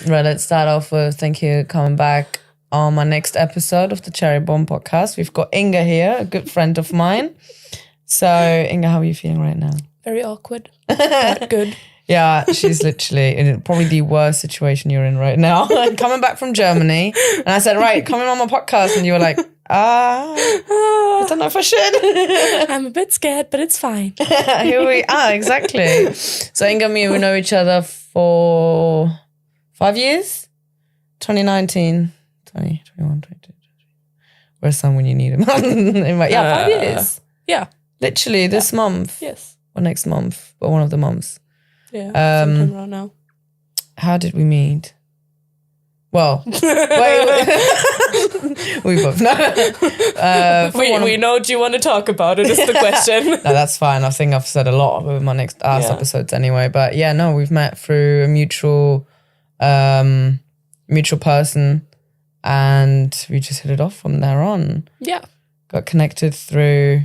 Right, let's start off with thank you for coming back on my next episode of the Cherry Bomb podcast. We've got Inga here, a good friend of mine. So, Inga, how are you feeling right now? Very awkward, but good. Yeah, she's literally in probably the worst situation you're in right now. Coming back from Germany. And I said, right, coming on my podcast. And you were like, I don't know if I should. I'm a bit scared, but it's fine. Here we are, exactly. So Inga and me, we know each other for 5 years? 2019, 20, 21, 22. Where's Sam when you need him? 5 years. Yeah. Literally this month. Yes. Or next month. Or one of the months. Yeah, sometime around now. How did we meet? Well, wait. We both know. We know. Do you want to talk about it? Is the question. No, that's fine. I think I've said a lot with my next episodes anyway. But yeah, no, we've met through a mutual person, and we just hit it off from there on. Yeah, got connected through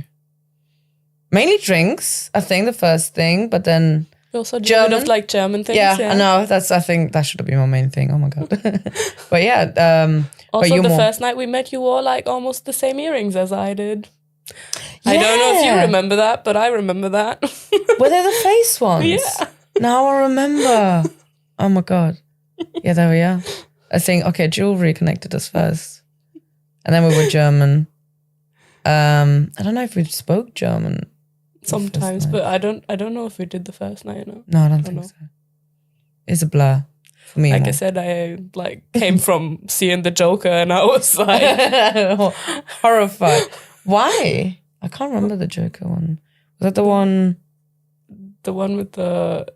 mainly drinks. I think the first thing, but then. Also German of like German things. Yeah, I know. I think that should have been my main thing. Oh my God. But yeah. Also, the first night we met, you wore like almost the same earrings as I did. Yeah. I don't know if you remember that, but I remember that. Were they the face ones? Yeah. Now I remember. Oh my God. Yeah, there we are. I think, jewelry connected us first. And then we were German. I don't know if we spoke German. Sometimes, but I don't know if we did the first night. No, I don't think so. It's a blur for me. Like I said, I came from seeing the Joker, and I was like horrified. Why? I can't remember the Joker one. Was that the one? The one with the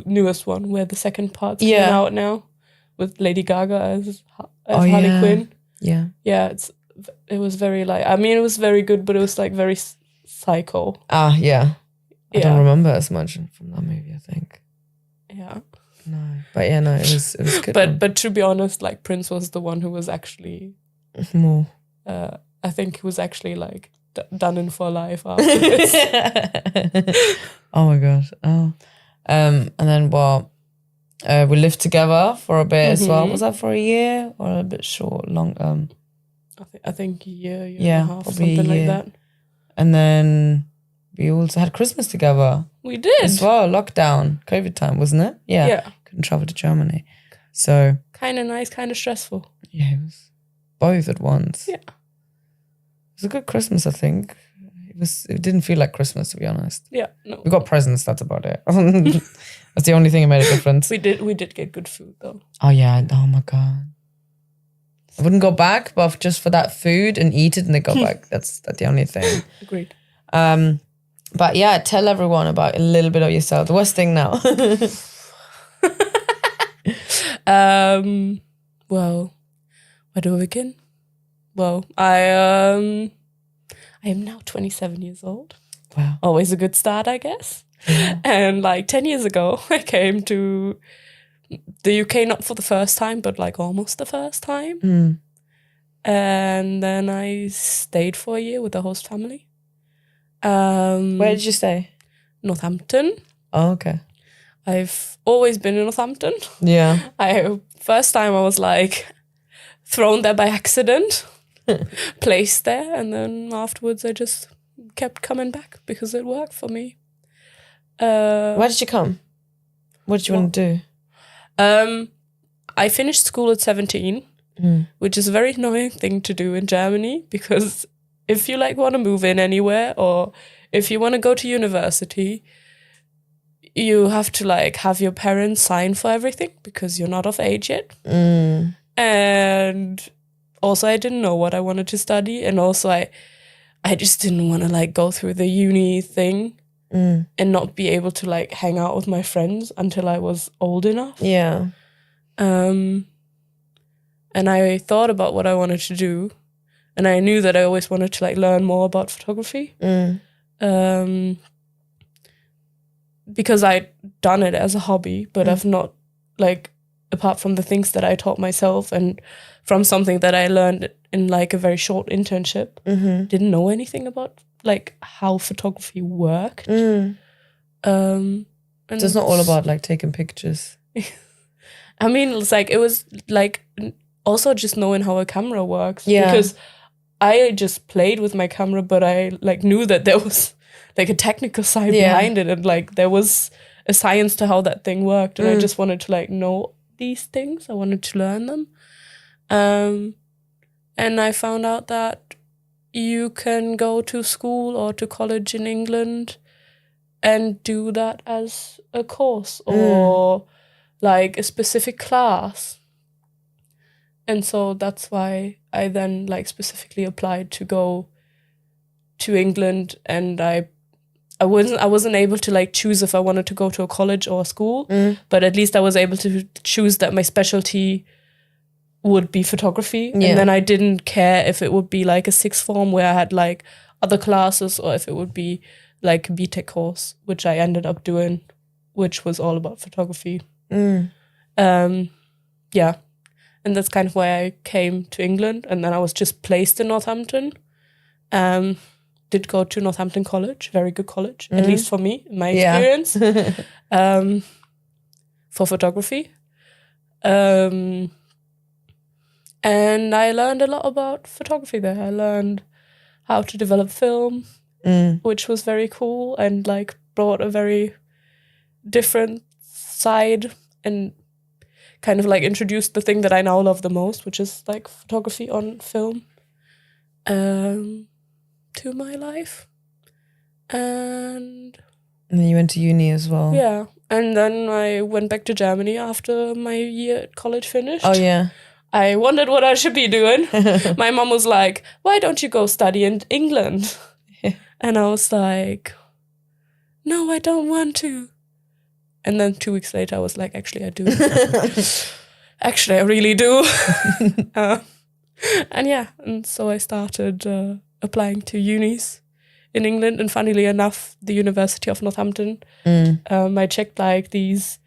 newest one where the second part's coming out now, with Lady Gaga as Harley Quinn. Yeah. Yeah, it was very it was very good, but it was very psycho. Yeah. I don't remember as much from that movie, I think. Yeah. No. But yeah, no, it was good. But to be honest, Prince was the one who was actually more. I think he was actually done in for life after this. Oh my God. Oh. And then we lived together for a bit as well. Was that for a year or a bit short, long? I think a year and a half, something like that. And then we also had Christmas together. We did. As well, lockdown, COVID time, wasn't it? Yeah. Couldn't travel to Germany. So. Kind of nice, kind of stressful. Yeah, it was both at once. Yeah. It was a good Christmas, I think. It didn't feel like Christmas, to be honest. Yeah, no. We got presents, that's about it. That's the only thing that made a difference. We did get good food, though. Oh, yeah. Oh, my God. I wouldn't go back, but just for that food and eat it and then go back. That's the only thing. Agreed. But yeah, tell everyone about a little bit of yourself. The worst thing now. Well, where do we begin? Well, I am now 27 years old. Wow. Always a good start, I guess. Yeah. And 10 years ago, I came to the UK, not for the first time, but almost the first time. Mm. And then I stayed for a year with the host family. Where did you stay? Northampton. Oh, okay. I've always been in Northampton. Yeah. First time I was thrown there by accident, placed there, and then afterwards I just kept coming back because it worked for me. Why did you come? What did you want to do? I finished school at 17, which is a very annoying thing to do in Germany, because if you want to move in anywhere, or if you want to go to university, you have to have your parents sign for everything because you're not of age yet. And also I didn't know what I wanted to study, and also I just didn't want to go through the uni thing and not be able to hang out with my friends until I was old enough. Yeah. And I thought about what I wanted to do, and I knew that I always wanted to learn more about photography. Because I'd done it as a hobby, but I've not apart from the things that I taught myself and from something that I learned in a very short internship, didn't know anything about how photography worked. So it's not all about taking pictures. I mean, it's like, it was like also just knowing how a camera works. Yeah. Because I just played with my camera, but I like knew that there was like a technical side behind it, and like there was a science to how that thing worked, and I just wanted to like know these things. I wanted to learn them. And I found out that you can go to school or to college in England and do that as a course or like a specific class. And so that's why I then like specifically applied to go to England, and I wasn't able to like choose if I wanted to go to a college or a school, but at least I was able to choose that my specialty would be photography. And then I didn't care if it would be like a sixth form where I had like other classes, or if it would be like a BTEC course, which I ended up doing, which was all about photography. Yeah. And that's kind of why I came to England. And then I was just placed in Northampton. Did go to Northampton College, very good college, at least for me, in my experience, for photography. And I learned a lot about photography there. I learned how to develop film, which was very cool, and like brought a very different side, and kind of like introduced the thing that I now love the most, which is like photography on film, to my life. And then you went to uni as well. Yeah. And then I went back to Germany after my year at college finished. Oh, yeah. I wondered what I should be doing. My mom was like, why don't you go study in England? And I was like, no, I don't want to. And then 2 weeks later, I was like, actually, I do. Actually, I really do. And so I started applying to unis in England. And funnily enough, the University of Northampton, I checked like these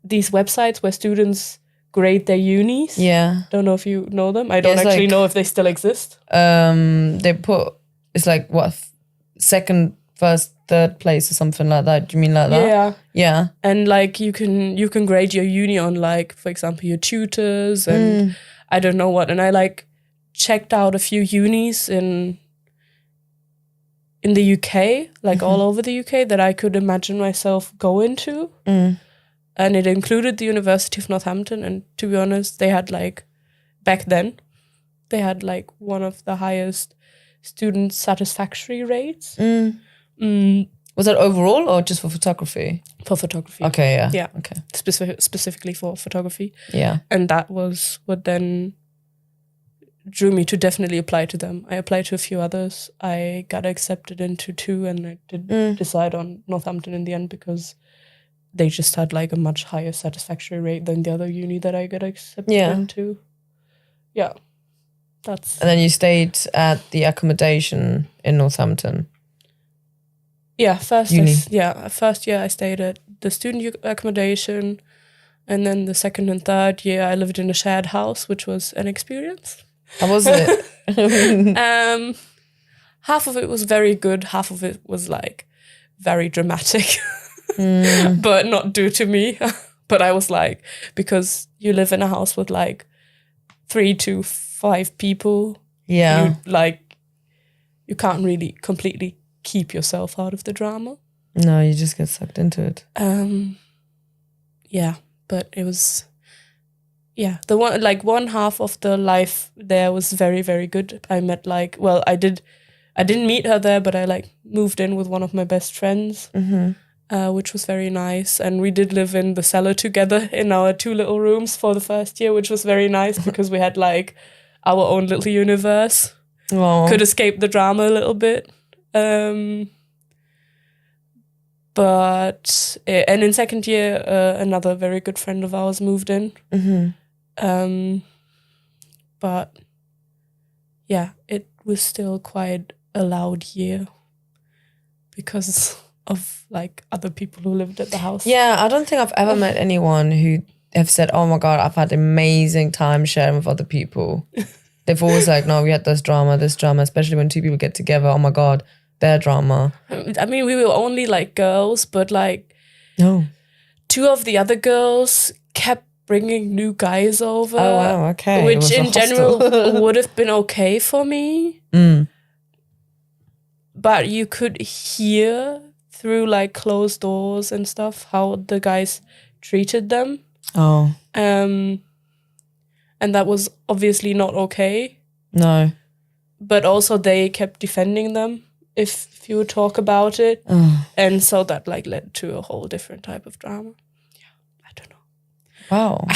websites where students grade their unis. Yeah. Don't know if you know them. I don't actually know if they still exist. They put, it's like what, second, first, third place or something like that. Do you mean like that? Yeah. Yeah. And like you can grade your uni on like, for example, your tutors and I don't know what. And I like checked out a few unis in the UK, like all over the UK, that I could imagine myself going to. And it included the University of Northampton. And to be honest, they had like, back then, they had like one of the highest student satisfactory rates. Was that overall or just for photography? For photography. Okay, yeah. Yeah. Okay. Specifically for photography. Yeah. And that was what then drew me to definitely apply to them. I applied to a few others. I got accepted into 2, and I did decide on Northampton in the end because they just had like a much higher satisfactory rate than the other uni that I got accepted into. Yeah. And then you stayed at the accommodation in Northampton. Yeah, first year I stayed at the student accommodation, and then the second and third year I lived in a shared house, which was an experience. How was it? Half of it was very good, half of it was like very dramatic, but not due to me. But I was like, because you live in a house with like 3 to 5 people, you can't really completely keep yourself out of the drama. No, you just get sucked into it. Yeah, but it was, the one half of the life there was very, very good. I met I didn't meet her there, but I like moved in with one of my best friends, which was very nice. And we did live in the cellar together in our 2 little rooms for the first year, which was very nice because we had like our own little universe. Aww. Could escape the drama a little bit. But in second year, another very good friend of ours moved in. But yeah, it was still quite a loud year because of like other people who lived at the house. Yeah, I don't think I've ever met anyone who have said, "Oh my God, I've had amazing time sharing with other people." They've always like, "No, we had this drama," especially when 2 people get together. Oh my God. Their drama. I mean, we were only like girls, but like 2 of the other girls kept bringing new guys over. Oh, wow, okay. It Which was in hostile. general would have been okay for me. Mm. But you could hear through like closed doors and stuff how the guys treated them. Oh. And that was obviously not okay. No. But also they kept defending them if you would talk about it. And so that like led to a whole different type of drama. Yeah, I don't know. Wow.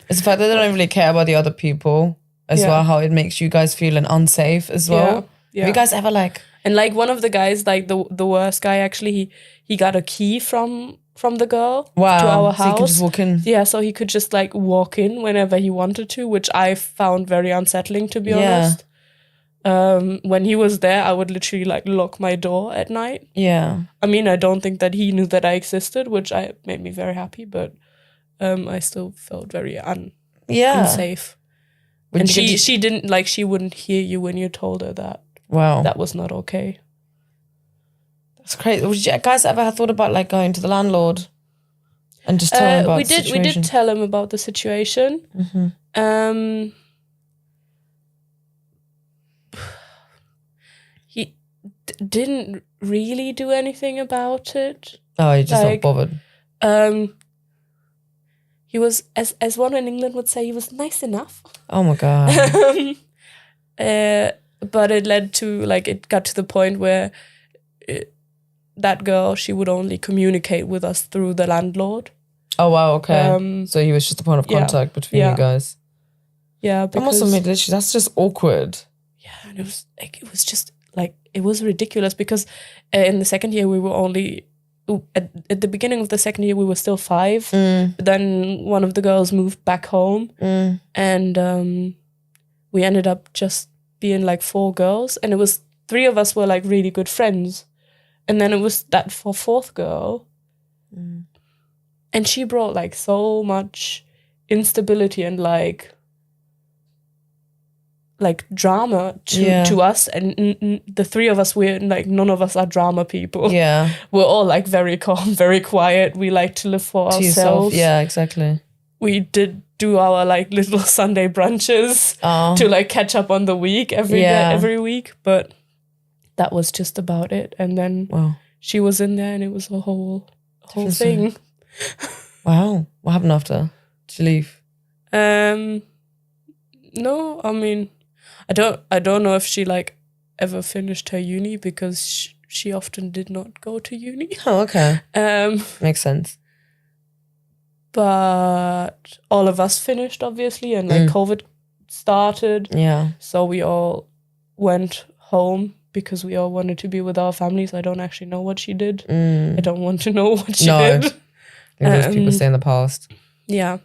It's the fact that they don't really care about the other people as well, how it makes you guys feel unsafe as well. Yeah. Have you guys ever like... And like one of the guys, like the worst guy, actually, he got a key from the girl to our house. So he could just walk in. Yeah, so he could just like walk in whenever he wanted to, which I found very unsettling, to be honest. When he was there, I would literally like lock my door at night. Yeah. I mean, I don't think that he knew that I existed, which made me very happy, but I still felt very unsafe. And she didn't like, she wouldn't hear you when you told her that. Wow. That was not okay. That's crazy. Would you guys ever thought about like going to the landlord and just tell him about the situation? We did tell him about the situation. Mm-hmm. He didn't really do anything about it. Oh, he just not bothered. He was, as one in England would say, he was nice enough. Oh my God. But it led to, like, it got to the point where that girl, she would only communicate with us through the landlord. Oh, wow, okay. So he was just a point of contact between you guys. Yeah, because... That must have made that's just awkward. Yeah, and it was ridiculous because in the second year we were only... At the beginning of the second year, we were still 5. But then one of the girls moved back home. And we ended up just being like 4 girls. And it was 3 of us were like really good friends. And then it was that for 4th girl. And she brought like so much instability and like drama to us, and the 3 of us, we're like, none of us are drama people. Yeah, we're all like very calm, very quiet. We like to live for ourselves. Yourself. Yeah, exactly. We did do our like little Sunday brunches to like catch up on the week every week, but that was just about it. And then she was in there, and it was a whole thing. Wow, what happened after? Did she leave? No, I mean, I don't know if she like ever finished her uni, because she often did not go to uni. Oh, okay. Makes sense. But all of us finished, obviously, and like COVID started. Yeah. So we all went home because we all wanted to be with our families. I don't actually know what she did. I don't want to know what she did. I think those people stay in the past. Yeah.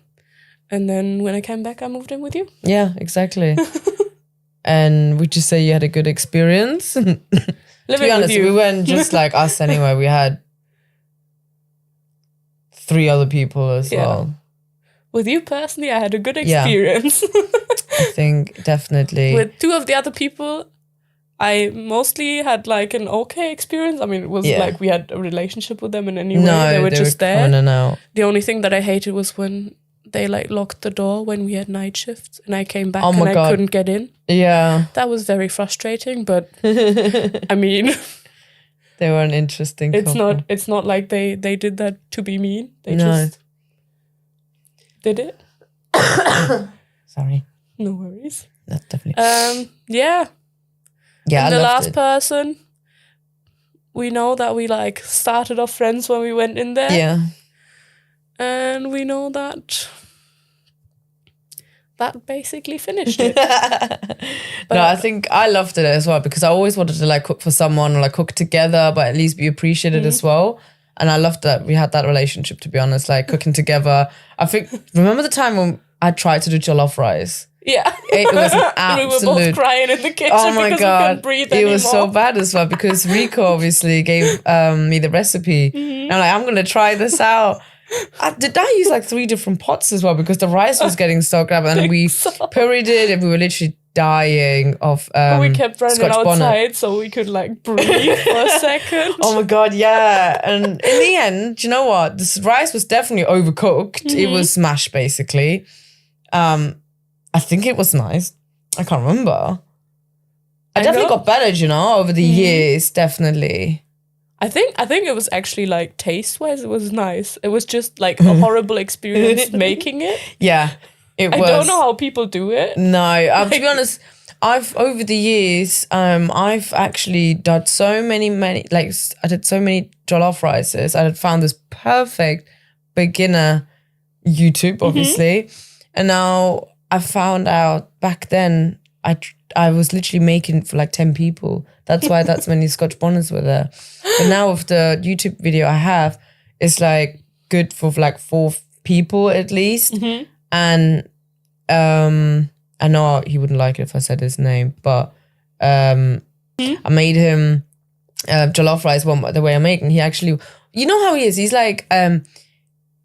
And then when I came back, I moved in with you. Yeah, exactly. And would you say you had a good experience? To be honest, we weren't just like us anyway. We had 3 other people as well. With you personally, I had a good experience. I think definitely. With 2 of the other people, I mostly had like an okay experience. I mean, it was like we had a relationship with them in any way. No, they were just there. In and out. The only thing that I hated was when they like locked the door when we had night shifts, and I came back and I couldn't get in. Yeah. That was very frustrating, but I mean, they were an interesting couple. It's not like they did that to be mean. They just did it. Sorry. No worries. No, definitely. Yeah. Yeah. And the last person, we know that we like started off friends when we went in there. Yeah. And we know that basically finished it. No, I think I loved it as well, because I always wanted to like cook for someone or like cook together, but at least be appreciated as well. And I loved that we had that relationship, to be honest, like cooking together. I think, remember the time when I tried to do jollof rice? Yeah. It was an absolute... We were both crying in the kitchen because we couldn't breathe anymore. It was so bad as well, because Rico obviously gave me the recipe. And I'm like, I'm going to try this out. Did I use like 3 different pots as well, because the rice was getting soaked up, and we pureed it, and we were literally dying of we kept running Scotch outside bonnet. so we could like breathe for a second. Oh my God, yeah. And in the end, you know what? This rice was definitely overcooked. It was smashed, basically. I think it was nice. I can't remember. I definitely got better, you know, over the years, definitely. I think it was actually like taste-wise, it was nice. It was just like a horrible experience making it. Yeah, it was. I don't know how people do it. No, to be honest, over the years, I've actually done so many, like I did so many jollof rices. I had found this perfect beginner YouTube, obviously, and now I found out back then I was literally making for like 10 people. That's why that's many Scotch bonnets were there. But now with the YouTube video I have, it's like good for like 4 people at least. And I know he wouldn't like it if I said his name, but I made him jollof rice the way I make, and he actually, you know how he is. He's like,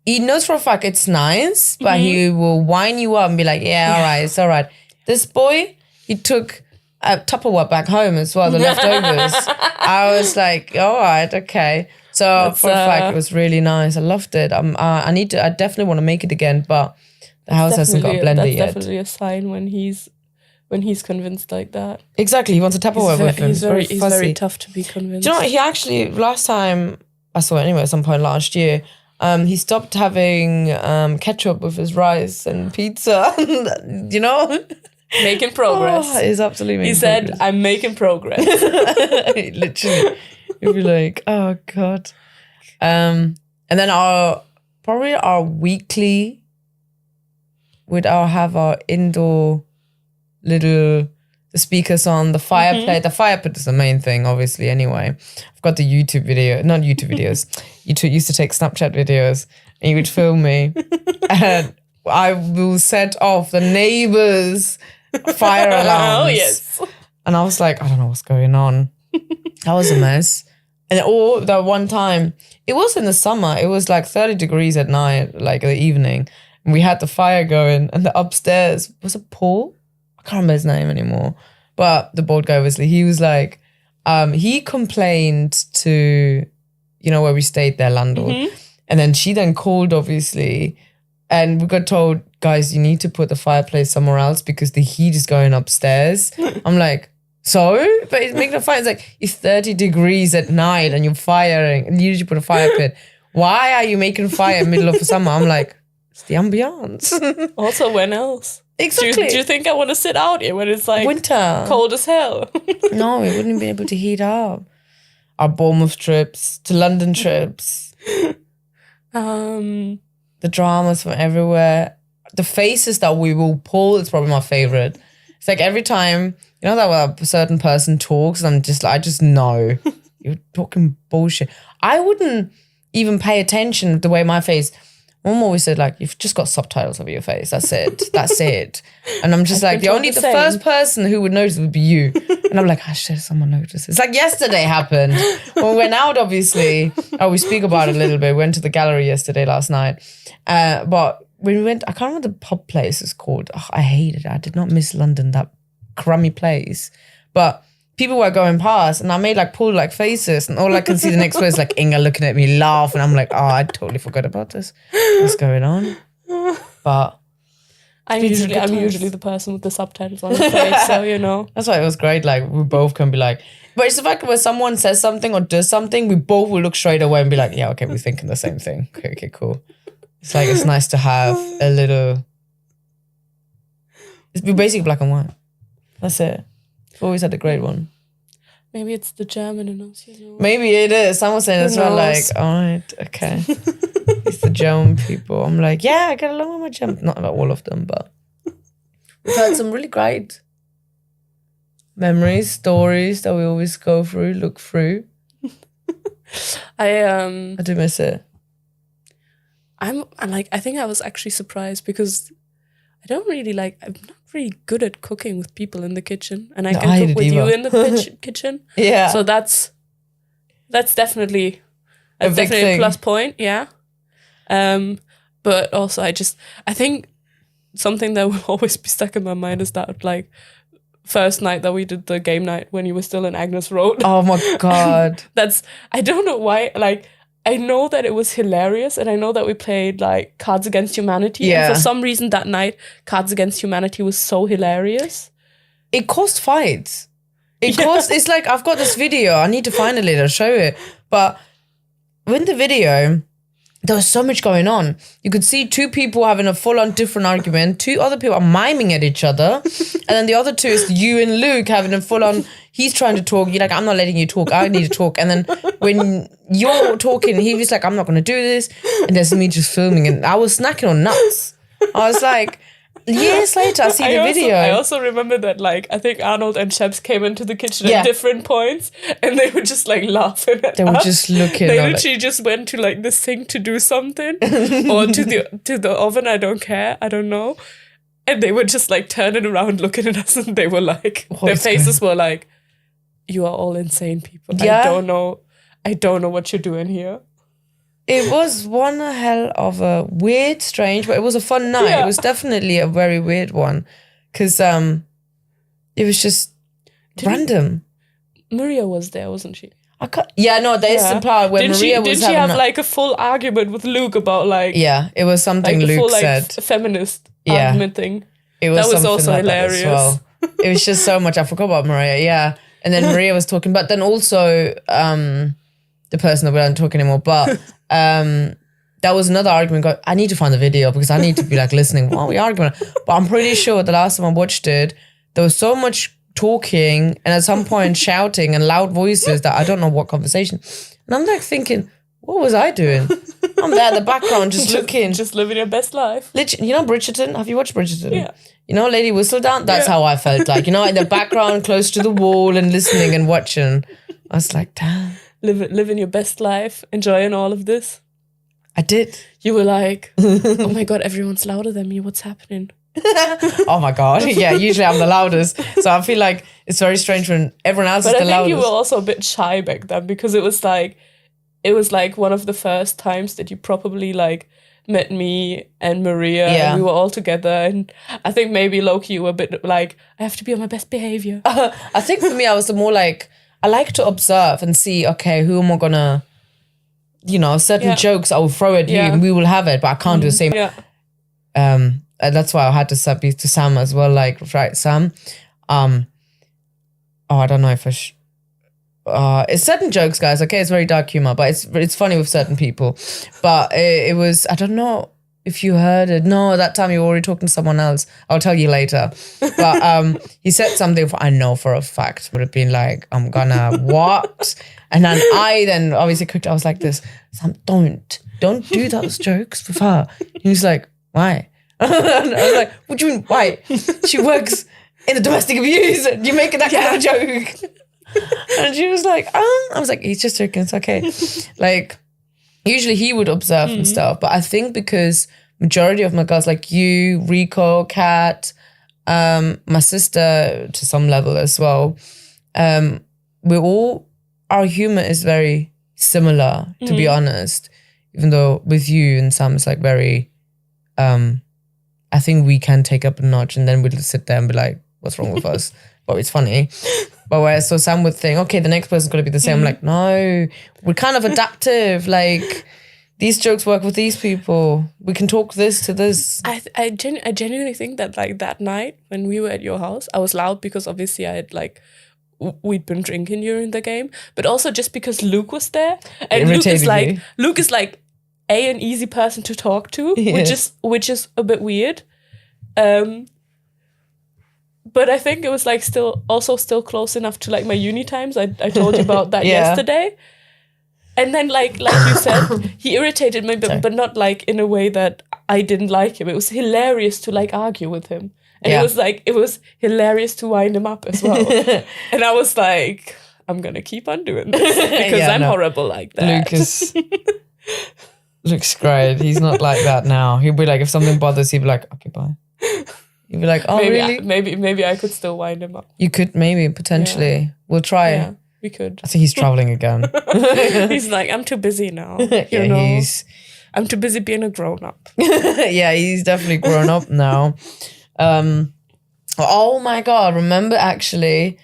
he knows for a fact it's nice, but he will wind you up and be like, yeah, all right, it's all right. This boy, he took Tupperware back home as well, the leftovers. I was like, all right, okay. So for a fact, it was really nice. I loved it. I definitely want to make it again, but the house hasn't got a blender yet. That's definitely a sign when he's convinced like that. Exactly, he wants a Tupperware with him. He's very tough to be convinced. Do you know what? He actually, last time I saw it anyway, at some point last year, he stopped having ketchup with his rice and pizza. You know? Making progress. Oh, he's absolutely making progress. He said, I'm making progress. Literally. You'll be like, oh God. And then our weekly, have our indoor little, the speakers on, the fireplace. The fire pit is the main thing, obviously, anyway. I've got the YouTube video, not YouTube videos. You used to take Snapchat videos and you would film me. And I will set off the neighbors' fire alarms. Oh, yes. And I was like, I don't know what's going on. That was a mess. And that one time, it was in the summer. It was like 30 degrees at night, like in the evening. And we had the fire going, and the upstairs, was it Paul? I can't remember his name anymore. But the board guy, obviously, he was like, he complained to, you know, where we stayed, their landlord. And then she then called, obviously, and we got told, guys, you need to put the fireplace somewhere else because the heat is going upstairs. I'm like, so? But it's making a fire. It's like, it's 30 degrees at night and you're firing and you need to put a fire pit. Why are you making fire in the middle of the summer? I'm like, it's the ambiance. Also, when else? Exactly. Do you think I want to sit out here when it's like winter, cold as hell? No, we wouldn't be able to heat up. Our Bournemouth trips, to London trips. The dramas from everywhere. The faces that we will pull is probably my favorite. It's like every time, you know that when a certain person talks, I'm just like, I just know you're talking bullshit. I wouldn't even pay attention to the way my face. Mom always said, like, you've just got subtitles over your face. That's it. That's it. And I'm just like, the first person who would notice would be you. And I'm like, oh shit, someone noticed. It's like yesterday happened. When we went out, obviously. Oh, we speak about it a little bit. We went to the gallery last night. But when we went, I can't remember the pub place it's called. Oh, I hated it. I did not miss London, that crummy place. But people were going past and I made like pull like faces and all I can see the next place is like Inga looking at me laugh and I'm like, oh, I totally forgot about this. What's going on? But I'm usually the person with the subtitles on the face, so you know. That's why it was great. Like we both can be like, but it's the fact when someone says something or does something, we both will look straight away and be like, yeah, okay, we're thinking the same thing. Okay, cool. It's like, it's nice to have a little, it's basically black and white. That's it. I've always had a great one. Maybe it's the German in us, you know. Maybe it is. Someone saying as well, like, all right, okay. It's the German people. I'm like, yeah, I get along with my German. Not all of them, but we've had some really great memories, stories that we always look through. I do miss it. I think I was actually surprised because I'm not really good at cooking with people in the kitchen, and I can cook with you in the kitchen. Yeah. So that's definitely a plus point. Yeah. But also I think something that will always be stuck in my mind is that like first night that we did the game night when you were still in Agnes Road. Oh my God. I don't know why, like, I know that it was hilarious, and I know that we played like Cards Against Humanity. Yeah. And for some reason that night, Cards Against Humanity was so hilarious. It caused fights. It's like, I've got this video. I need to find it later, show it. But in the video, there was so much going on. You could see two people having a full-on different argument. Two other people are miming at each other. And then the other two is you and Luke having a full-on, he's trying to talk. You're like, I'm not letting you talk. I need to talk. And then when you're talking, he was like, I'm not going to do this. And there's me just filming. And I was snacking on nuts. I was like, years later, I see the video. I also remember that, like, I think Arnold and Sheps came into the kitchen at different points, and they were just like laughing at us. They were just looking. They literally just went to like the sink to do something, or to the oven. I don't care. I don't know. And they were just like turning around, looking at us, and they were like, their faces were like, "You are all insane people. Yeah. I don't know what you're doing here." It was one hell of a weird, strange, but it was a fun night. Yeah. It was definitely a very weird one because it was just random. Maria was there, wasn't she? There's the part where Maria was. Did she have like a full argument with Luke about like? Yeah, it was something like Luke said. Feminist argument thing. That was also like hilarious. Well. It was just so much. I forgot about Maria. Yeah, and then Maria was talking, but then also the person that we aren't talking anymore, but. That was another argument. I need to find the video because I need to be like listening. What are we arguing? But I'm pretty sure the last time I watched it, there was so much talking and at some point shouting and loud voices that I don't know what conversation. And I'm like thinking, what was I doing? I'm there in the background just looking. Just living your best life. Literally, you know Bridgerton? Have you watched Bridgerton? Yeah. You know Lady Whistledown? That's how I felt like. You know, in the background, close to the wall and listening and watching. I was like, damn. Living your best life, enjoying all of this. I did. You were like, oh my God, everyone's louder than me. What's happening? Oh my God. Yeah, usually I'm the loudest. So I feel like it's very strange when everyone else is the loudest. But I think you were also a bit shy back then because it was like one of the first times that you probably like met me and Maria and we were all together. And I think maybe low-key you were a bit like, I have to be on my best behavior. I think for me, I was the more like, I like to observe and see, okay, who am I gonna, certain jokes I will throw at you and we will have it, but I can't do the same. Yeah. And that's why I had to sub you to Sam as well. Like, right, Sam. I don't know if it's certain jokes, guys. Okay, it's very dark humor, but it's funny with certain people. But it was, I don't know if you heard it. No, that time you were already talking to someone else. I'll tell you later. But he said something I know for a fact would have been like, I'm gonna what? And then I obviously cooked. I was like this. Sam, don't do those jokes with her. He was like, why? And I was like, what do you mean why? She works in the domestic abuse. You making that kind of joke? And she was like, I was like, he's just joking. It's okay. Like. Usually he would observe and stuff, but I think because majority of my girls, like you, Rico, Kat, my sister to some level as well, our humor is very similar, to be honest, even though with you and Sam it's like very, I think we can take up a notch and then we'll sit there and be like, what's wrong with us? But it's funny. But so Sam would think, okay, the next person's going to be the same. I'm like, no, we're kind of adaptive. Like, these jokes work with these people. We can talk this to this. I genuinely think that, like, that night when we were at your house, I was loud because obviously I had, like, we'd been drinking during the game. But also just because Luke was there. And Luke is like an easy person to talk to, which is a bit weird. But I think it was like still close enough to like my uni times. I told you about that yesterday. And then like you said, he irritated me, but not like in a way that I didn't like him. It was hilarious to like argue with him. And it was hilarious to wind him up as well. And I was like, I'm going to keep on doing this because I'm horrible like that. Luke's great. He's not like that now. He'll be like, if something bothers, he'll be like, okay, bye. You'd be like, oh, really? Maybe I could still wind him up. You could maybe, potentially. Yeah. We'll try. Yeah, we could. I think he's traveling again. He's like, I'm too busy now. I'm too busy being a grown-up. Yeah, he's definitely grown up now. Oh my God. Remember actually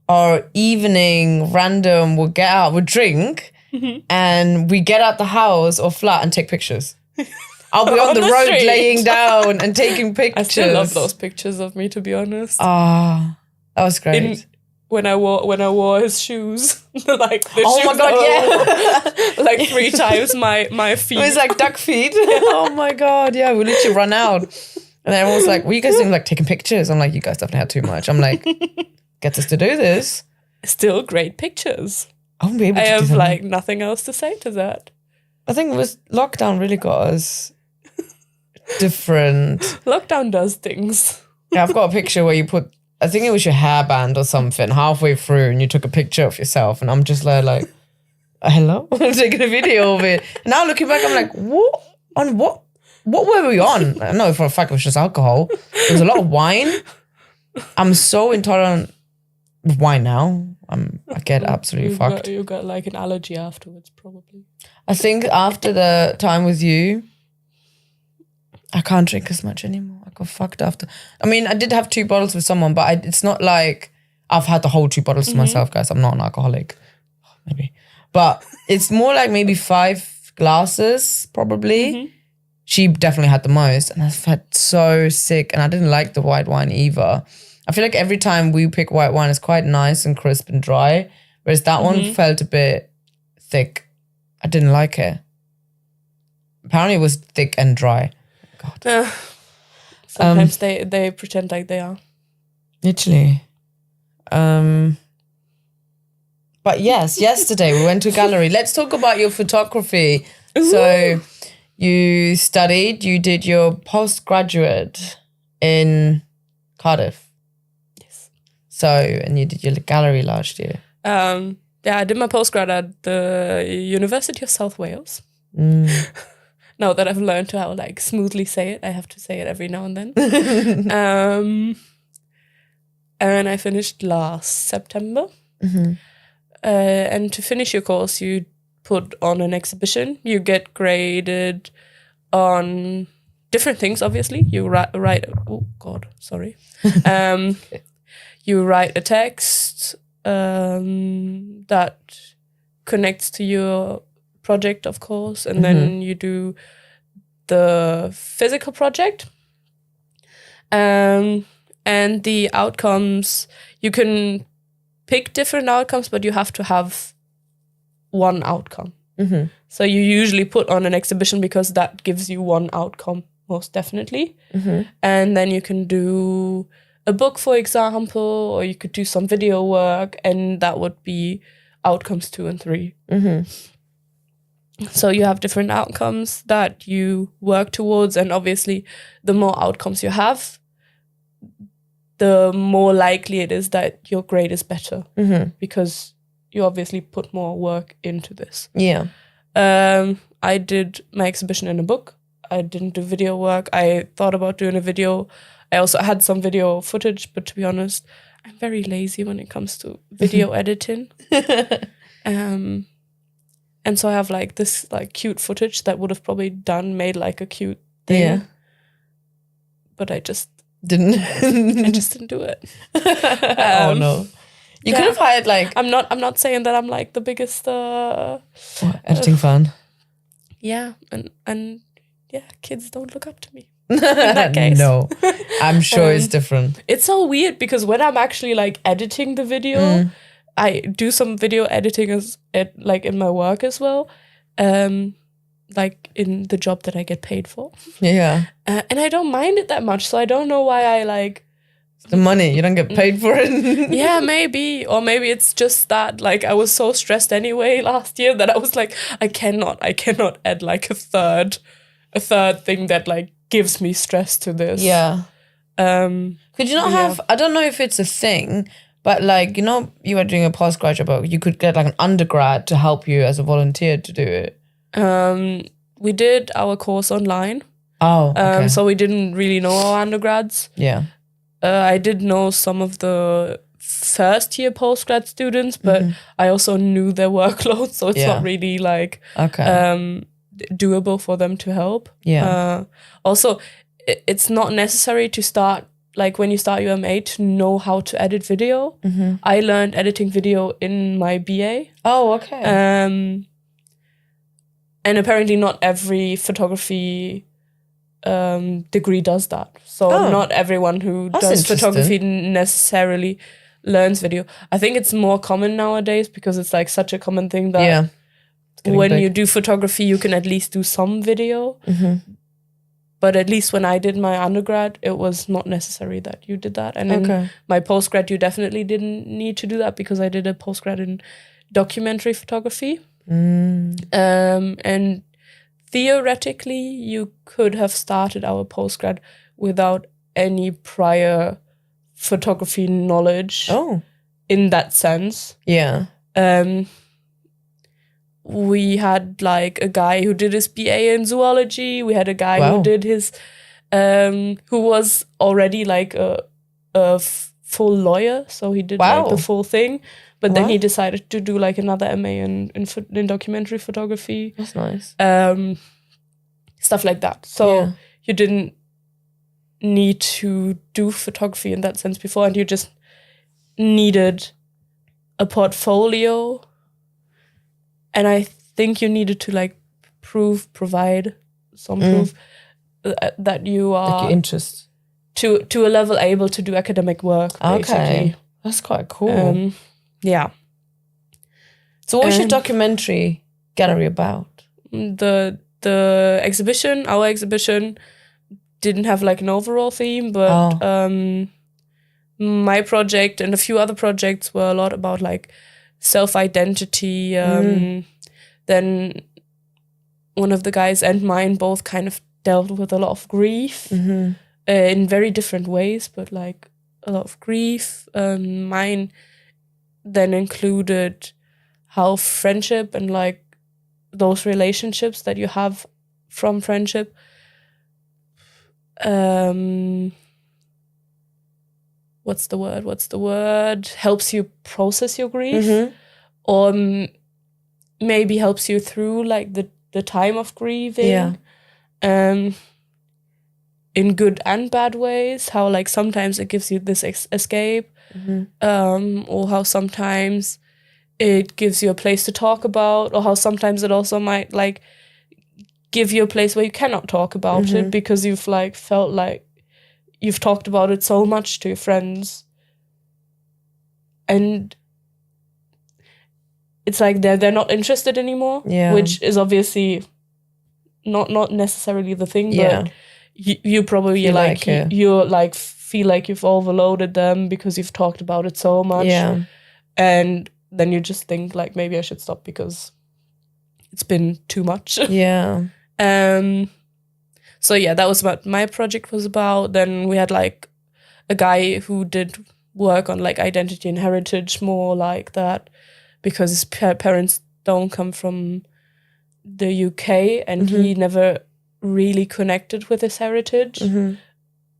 our evening random, we'll get out, we'll drink and we get out the house or flat and take pictures. I'll be on the road street. laying down and taking pictures. I still love those pictures of me, to be honest. Ah, that was great. When I wore his shoes, like the Oh shoes my God, yeah. like 3 times my feet. It was like duck feet. Oh my God, yeah, we literally run out. And everyone was like, what are you guys doing? Like taking pictures. I'm like, you guys definitely had too much. I'm like, get us to do this. Still great pictures. I won't be able to I do have that. like nothing else to say to that. I think it was lockdown really got us different. Lockdown does things. Yeah, I've got a picture where you put, I think it was your hairband or something halfway through and you took a picture of yourself and I'm just like hello? I'm taking a video of it. And now looking back, I'm like, what? On what? What were we on? I know for a fact it was just alcohol. There was a lot of wine. I'm so intolerant of wine now. I get absolutely fucked. You got like an allergy afterwards, probably. I think after the time with you, I can't drink as much anymore. I got fucked after. I mean, I did have 2 bottles with someone, but it's not like I've had the whole 2 bottles to myself, guys. I'm not an alcoholic. Maybe. But it's more like maybe 5 glasses, probably. She definitely had the most. And I felt so sick. And I didn't like the white wine either. I feel like every time we pick white wine, it's quite nice and crisp and dry. Whereas that one felt a bit thick. I didn't like it. Apparently it was thick and dry. God. Sometimes they pretend like they are. Literally. But yes, yesterday we went to a gallery. Let's talk about your photography. Ooh. So you studied, you did your postgraduate in Cardiff. Yes. So, and you did your gallery last year. Yeah, I did my postgrad at the University of South Wales. Now that I've learned to how like smoothly say it, I have to say it every now and then. And I finished last September. And to finish your course, you put on an exhibition. You get graded on different things, obviously. You write oh God, sorry. You write a text that connects to your project, of course, and then you do the physical project. And the outcomes, you can pick different outcomes, but you have to have one outcome. So you usually put on an exhibition because that gives you one outcome, most definitely. And then you can do a book, for example, or you could do some video work, and that would be outcomes 2 and 3. So you have different outcomes that you work towards, and obviously the more outcomes you have, the more likely it is that your grade is better because you obviously put more work into this. Yeah. I did my exhibition in a book. I didn't do video work. I thought about doing a video. I also had some video footage, but to be honest, I'm very lazy when it comes to video editing. And so I have like this like cute footage that would have probably made like a cute thing. Yeah. But I just didn't do it. Oh no. You could have hired like I'm not saying that I'm like the biggest editing fan. Yeah, and yeah, kids don't look up to me. In that case. No. I'm sure it's different. It's so weird because when I'm actually like editing the video, I do some video editing like in my work as well, like in the job that I get paid for. Yeah. And I don't mind it that much, so I don't know why I like the money. You don't get paid for it. Yeah, maybe, or maybe it's just that like I was so stressed anyway last year that I was like, I cannot add like a third thing that like gives me stress to this. Yeah. Could you not have? I don't know if it's a thing. But like, you know, you were doing a postgraduate, but you could get like an undergrad to help you as a volunteer to do it. We did our course online. Oh, okay. So we didn't really know our undergrads. Yeah. I did know some of the first year postgrad students, but I also knew their workload, so it's not really like doable for them to help. Yeah. Also, it's not necessary to start like when you start your MA to know how to edit video. I learned editing video in my BA. Oh, okay. And apparently not every photography degree does that. So not everyone who does photography necessarily learns video. I think it's more common nowadays because it's like such a common thing that when you do photography, you can at least do some video. But at least when I did my undergrad, it was not necessary that you did that. And in my postgrad, you definitely didn't need to do that because I did a postgrad in documentary photography. And theoretically, you could have started our postgrad without any prior photography knowledge. In that sense. Yeah. We had like a guy who did his BA in zoology. We had a guy who did his, who was already like a full lawyer. So he did like the full thing. But then he decided to do like another MA in documentary photography. That's nice. Stuff like that. So you didn't need to do photography in that sense before, and you just needed a portfolio. And I think you needed to like provide some proof that you are like your interest to a level able to do academic work. Basically. Okay, that's quite cool. Yeah. So what was your documentary gallery about? The exhibition, our exhibition, didn't have like an overall theme, but my project and a few other projects were a lot about like self-identity. Then one of the guys and mine both kind of dealt with a lot of grief in very different ways, but like a lot of grief. Mine then included how friendship and like those relationships that you have from friendship what's the word helps you process your grief, or maybe helps you through like the time of grieving, in good and bad ways. How like sometimes it gives you this escape, or how sometimes it gives you a place to talk about, or how sometimes it also might like give you a place where you cannot talk about it because you've like felt like you've talked about it so much to your friends, and it's like they're not interested anymore, which is obviously not necessarily the thing, but you probably you like feel like you've overloaded them because you've talked about it so much, and then you just think like maybe I should stop because it's been too much. So yeah, that was what my project was about. Then we had like a guy who did work on like identity and heritage, more like that, because his parents don't come from the UK, and he never really connected with his heritage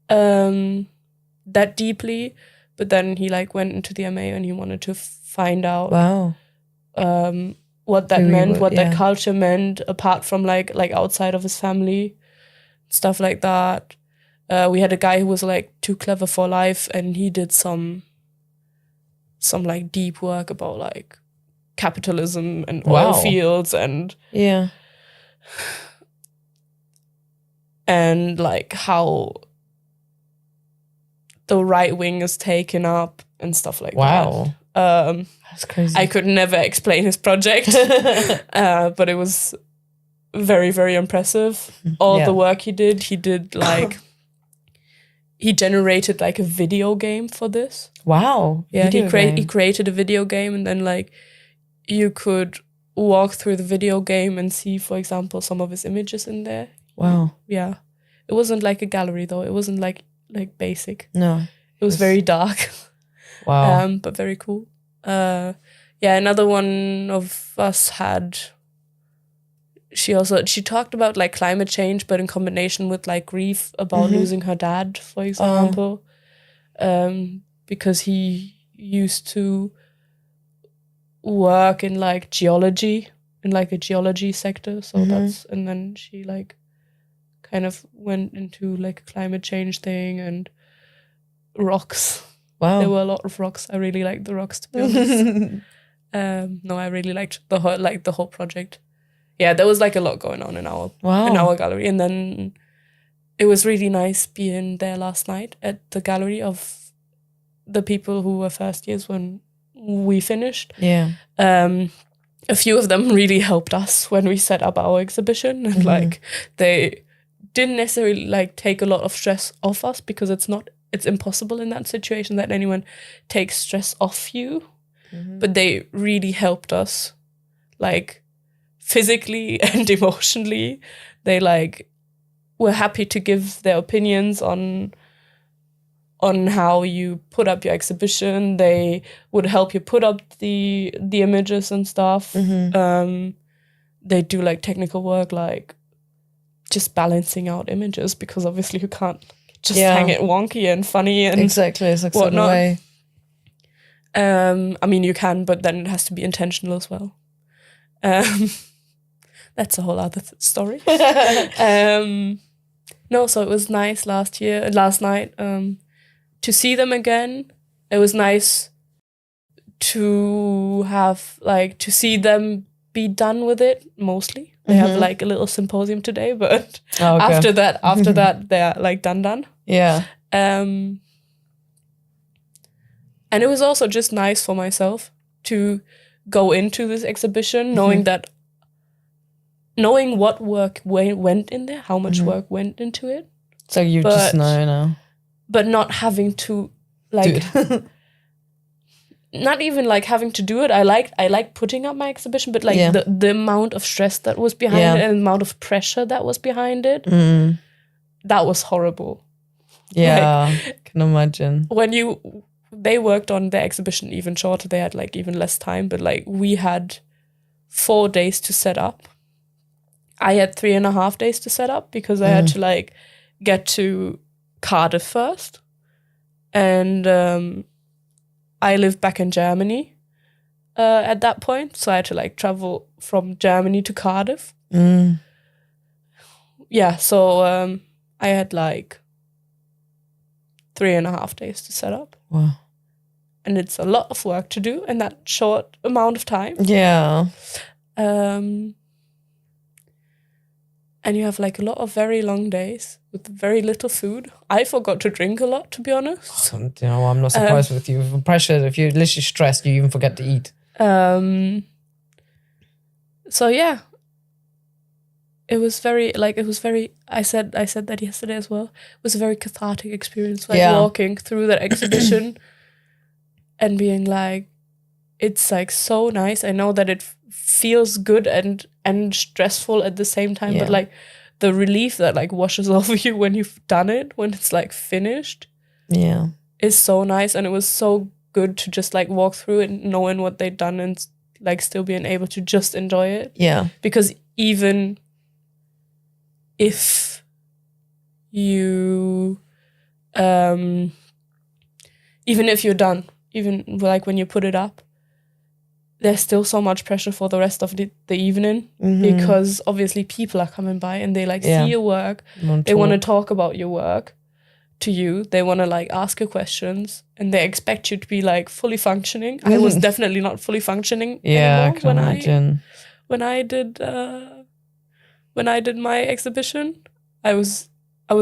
that deeply. But then he like went into the MA and he wanted to find out what that meant, what that culture meant, apart from like outside of his family, stuff like that. We had a guy who was like too clever for life, and he did some like deep work about like capitalism and oil fields and like how the right wing is taken up and stuff like that. That's crazy. I could never explain his project, but it was very, very impressive. All the work he did like he generated like a video game for this. He created a video game, and then like you could walk through the video game and see, for example, some of his images in there. It wasn't like a gallery though. It wasn't like basic. No, it was very dark. But very cool. Another one of us had. She talked about like climate change, but in combination with like grief about losing her dad, for example, because he used to work in like geology, in like a geology sector. So and then she like kind of went into like a climate change thing, and rocks. Wow. There were a lot of rocks. I really liked the rocks, to be honest. No, I really liked the whole project. Yeah, there was like a lot going on in our gallery, and then it was really nice being there last night at the gallery of the people who were first years when we finished. Yeah. A few of them really helped us when we set up our exhibition, and like they didn't necessarily like take a lot of stress off us, because it's impossible in that situation that anyone takes stress off you. But they really helped us, like physically and emotionally. They like were happy to give their opinions on how you put up your exhibition. They would help you put up the images and stuff. They do like technical work, like just balancing out images, because obviously you can't just hang it wonky and funny and exactly whatnot. Way. I mean, you can, but then it has to be intentional as well. That's a whole other story. No, so it was nice last night to see them again. It was nice to have to see them be done with it mostly. They have like a little symposium today, but after that they're like done. Yeah. And it was also just nice for myself to go into this exhibition knowing what work went in there, how much work went into it. So you just know now. But not having to like not even like having to do it. I like putting up my exhibition, but like the amount of stress that was behind it and the amount of pressure that was behind it, that was horrible. Yeah, like, can imagine. They worked on their exhibition even shorter. They had like even less time, but like we had 4 days to set up. I had 3.5 days to set up because I had to like get to Cardiff first. And I lived back in Germany at that point. So I had to like travel from Germany to Cardiff. Yeah, so I had like 3.5 days to set up. Wow. And it's a lot of work to do in that short amount of time. Yeah. And you have like a lot of very long days with very little food. I forgot to drink a lot, to be honest. So, you know, I'm not surprised with you. If pressured, if you're literally stressed, you even forget to eat. So yeah. It was very, I said that yesterday as well. It was a very cathartic experience, like walking through that exhibition and being like, it's like so nice. I know that it feels good and stressful at the same time, but like the relief that like washes over you when you've done it, when it's like finished, is so nice. And it was so good to just like walk through it knowing what they'd done and like still being able to just enjoy it. Yeah. Because even if you even if you're done, even like when you put it up, there's still so much pressure for the rest of the evening, because obviously people are coming by and they like see your work, they want to talk about your work to you, they want to like ask you questions, and they expect you to be like fully functioning. I was definitely not fully functioning anymore when I did my exhibition. I was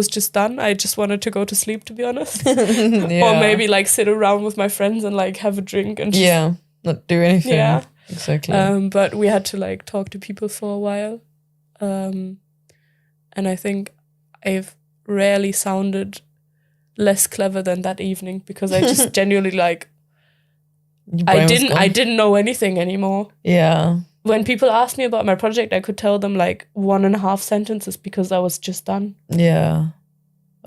just done. I just wanted to go to sleep, to be honest. Or maybe like sit around with my friends and like have a drink and just, not do anything. Yeah, exactly. But we had to like talk to people for a while, and I think I've rarely sounded less clever than that evening, because I just genuinely like I didn't know anything anymore. Yeah. When people asked me about my project, I could tell them like 1.5 sentences because I was just done. Yeah.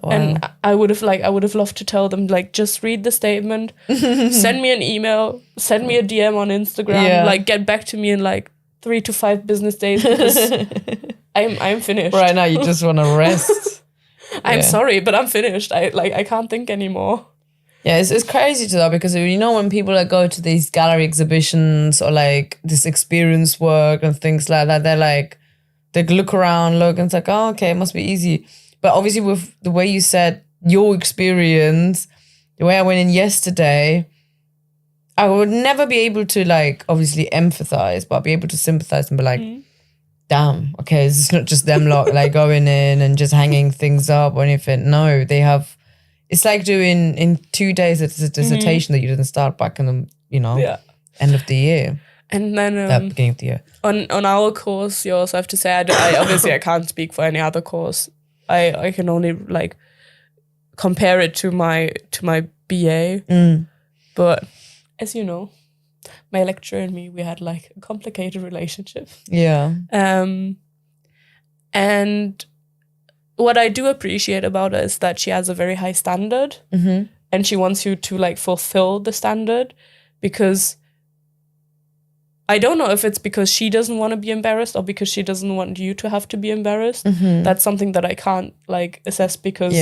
Wow. And I would have loved to tell them like, just read the statement, send me an email, send me a DM on Instagram, like get back to me in like 3 to 5 business days, because I'm finished. Right now you just want to rest. I'm sorry, but I'm finished. I can't think anymore. Yeah, it's crazy to that, because you know when people like go to these gallery exhibitions or like this experience work and things like that, they're like, they look around, and it's like, oh, okay, it must be easy. But obviously with the way you said your experience, the way I went in yesterday, I would never be able to like obviously empathize, but I'll be able to sympathize and be like, damn, okay, it's not just them lot like going in and just hanging things up or anything. No, they have, it's like doing in 2 days it's a dissertation that you didn't start back in the, end of the year. And then Beginning of the year. On our course, you also have to say, I obviously I can't speak for any other course. I can only like compare it to my BA. But as you know, my lecturer and me, we had like a complicated relationship. Yeah. And what I do appreciate about her is that she has a very high standard, and she wants you to like fulfill the standard, because I don't know if it's because she doesn't want to be embarrassed or because she doesn't want you to have to be embarrassed. That's something that I can't like assess because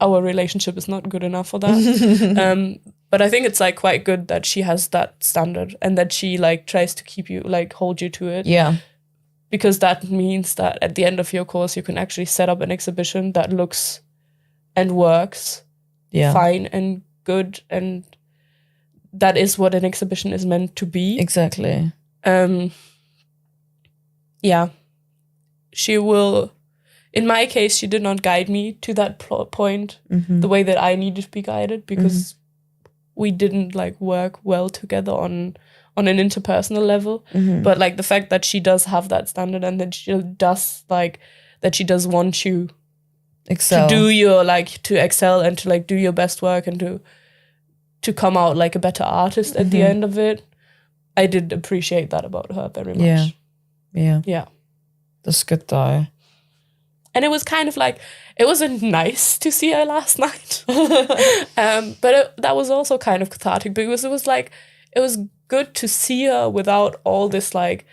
our relationship is not good enough for that. But I think it's like quite good that she has that standard and that she like tries to keep you, like hold you to it. Yeah. Because that means that at the end of your course, you can actually set up an exhibition that looks and works fine and good, and that is what an exhibition is meant to be. Exactly. Yeah. She will, in my case, she did not guide me to that point the way that I needed to be guided, because we didn't like work well together on an interpersonal level. But like the fact that she does have that standard and that she does like, that she does want you excel. To do your like, to excel and to like do your best work and to come out like a better artist at the end of it. I did appreciate that about her very much. Yeah. That's good though. And it was kind of like, it wasn't nice to see her last night. But that was also kind of cathartic, because it was like, it was good to see her without all this like,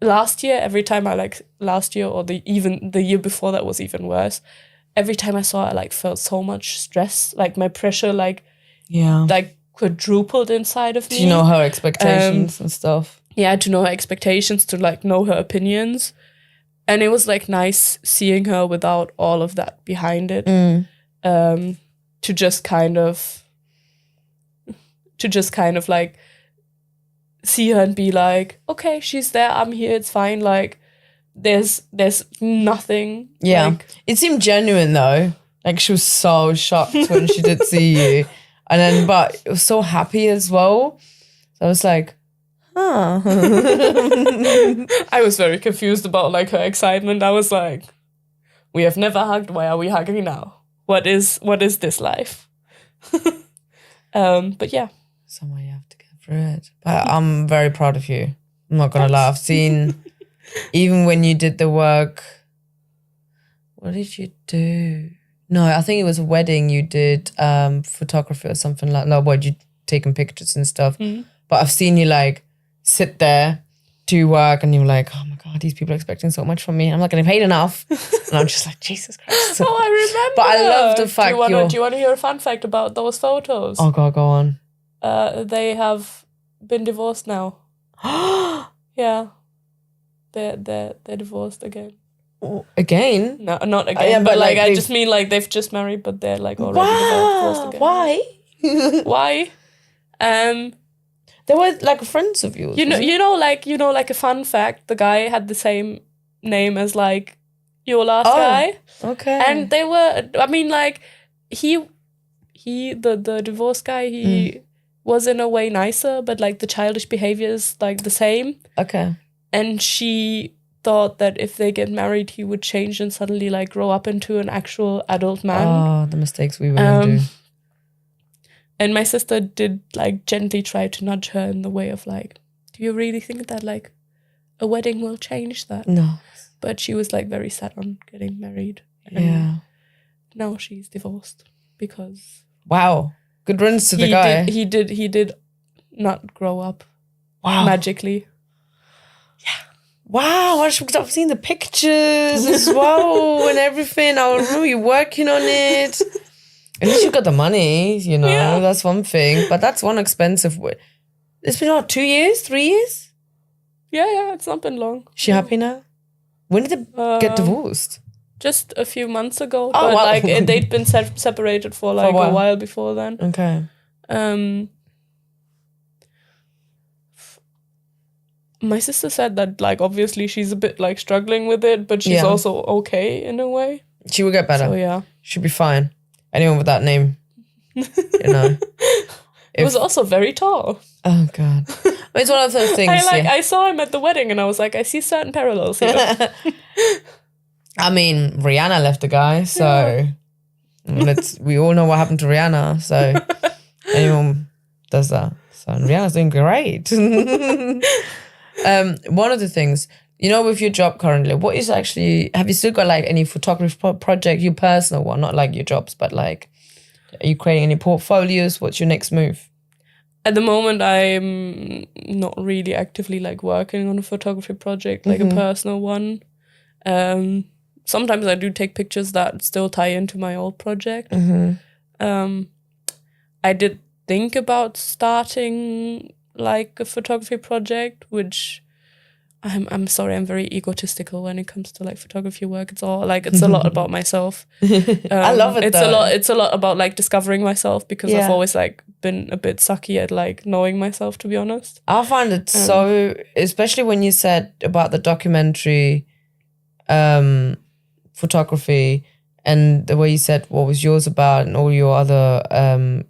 last year or even the year before that was even worse. Every time I saw her, I like felt so much stress, like my pressure like quadrupled inside of me. Do you know her expectations and stuff? Yeah, to know her expectations, to like know her opinions. And it was like nice seeing her without all of that behind it. To just kind of like see her and be like, okay, she's there, I'm here, it's fine. Like there's nothing. Yeah. Like, it seemed genuine though. Like she was so shocked when she did see you. And then, but it was so happy as well. So I was like, huh. I was very confused about like her excitement. I was like, we have never hugged. Why are we hugging now? What is this life? But yeah. Somewhere you have to get through it. But I'm very proud of you. I'm not going to lie. I've seen, even when you did the work, what did you do? No, I think it was a wedding. You did photography or something like that. What, you taking pictures and stuff. But I've seen you like sit there, do work, and you're like, oh my God, these people are expecting so much from me. I'm not getting paid enough. And I'm just like, Jesus Christ. Oh, I remember. But I love the fact do you want to hear a fun fact about those photos? Oh God, go on. They have been divorced now. Yeah. They're divorced again. Again? No, not again. Yeah, but like I just mean like they've just married, but they're like already divorced again. Why? Why? They were like friends of yours. You know, like a fun fact. The guy had the same name as like your last guy. Okay. And they were. I mean, like the divorced guy. He was in a way nicer, but like the childish behavior is like the same. Okay. And she thought that if they get married, he would change and suddenly like grow up into an actual adult man. Oh, the mistakes we women do. And my sister did like gently try to nudge her in the way of like, do you really think that like a wedding will change that? No. But she was like very set on getting married. Yeah. Now she's divorced because. Wow. Good riddance to the guy. He did not grow up. Wow. Magically. Yeah. Wow. I've seen the pictures as well and everything. I remember you working on it. At least you got the money, you know. Yeah. That's one thing. But that's one expensive way. It's been what, 2 years, 3 years? Yeah, it's not been long. She happy now? When did they get divorced? just a few months ago. Oh, But wow. like they'd been separated for like a while before then. Okay. My sister said that like obviously she's a bit like struggling with it, but she's also okay in a way. She will get better. So yeah, she'll be fine. Anyone with that name, you know. It was also very tall. Oh God, it's one of those things. I saw him at the wedding, and I was like, I see certain parallels here. I mean, Rihanna left the guy, so we all know what happened to Rihanna. So anyone does that. So Rihanna's doing great. One of the things, you know, with your job currently, what is actually, have you still got like any photography project, your personal one, not like your jobs, but like, are you creating any portfolios? What's your next move? At the moment, I'm not really actively like working on a photography project, like a personal one. Sometimes I do take pictures that still tie into my old project. I did think about starting like a photography project, which I'm sorry, I'm very egotistical when it comes to like photography work. It's all like, it's a lot about myself. I love it. It's a lot about like discovering myself, because I've always like been a bit sucky at like knowing myself, to be honest. I find it so, especially when you said about the documentary photography and the way you said what was yours about and all your other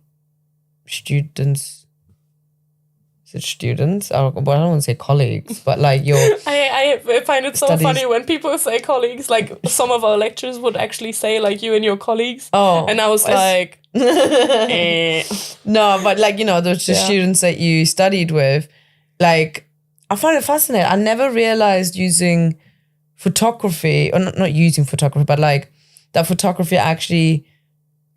students. Students, I don't want to say colleagues, but like your I find it so funny when people say colleagues. Like some of our lecturers would actually say like you and your colleagues. Oh, and I was like, No, but like, you know, the students that you studied with, like I find it fascinating. I never realized using photography, or not using photography, but like that photography actually